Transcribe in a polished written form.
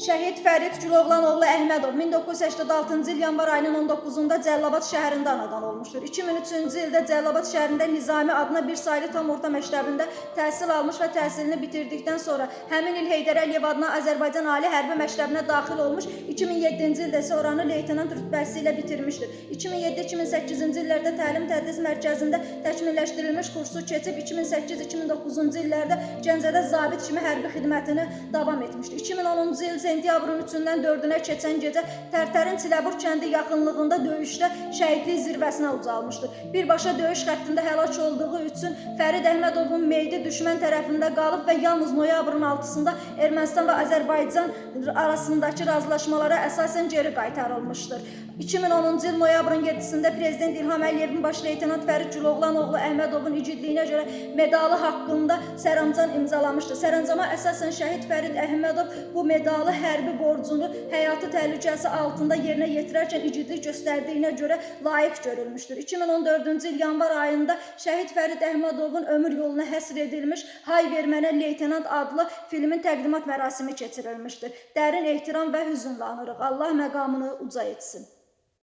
Şəhid Fərid Güloğlan oğlu Əhmədov 1986-cı il yanvar ayının 19-da Cəlilabad şəhərində anadan olmuşdur. 2003-cü ildə Cəlilabad şəhərində Nizami adına bir saylı tam orta məktəbində təhsil almış və təhsilini bitirdikdən sonra həmin il Heydər Əliyev adına Azərbaycan Ali Hərbi Məktəbinə daxil olmuş, 2007-ci ildə isə oranı leytenant rütbəsi ilə bitirmişdir. 2007-2008-ci illərdə təlim-tədris mərkəzində təkmilləşdirilmiş kursu keçib, 2008-2009-cu illərdə Gəncədə zabit kimi hərbi xidmətini davam etmişdir. 2010-cu il sentyabrın 3-dən 4-ünə keçən gecə Tərtərin Çiləbur kəndi yaxınlığında döyüşdə şəhidlik zirvəsinə ucalmışdır. Birbaşa döyüş xəttində həlak olduğu üçün Fərid Əhmədovun meyidi düşmən tərəfində qalıb və yalnız noyabrın 6-sında Ermənistan və Azərbaycan arasındakı razılaşmalara əsasən geri qaytarılmışdır. 2010-cu il noyabrın 7-sində Prezident İlham Əliyevin baş leytenant Fərid Güloğlan oğlu Əhmədovun igidliyinə görə medalı haqqında sərəncam imzalamışdır. Sərəncama əsasən şəhid Fərid Əhmədov bu medalı hərbi borcunu həyatı təhlükəsi altında yerinə yetirərkən igidlik göstərdiyinə görə layiq görülmüşdür. 2014-cü il yanvar ayında şəhid Fərid Əhmədovun ömür yoluna həsr edilmiş Hay Vermənə Leytenant adlı filmin təqdimat mərasimi keçirilmişdir. Dərin ehtiram və hüzünlə anırıq. Allah məqamını uca etsin.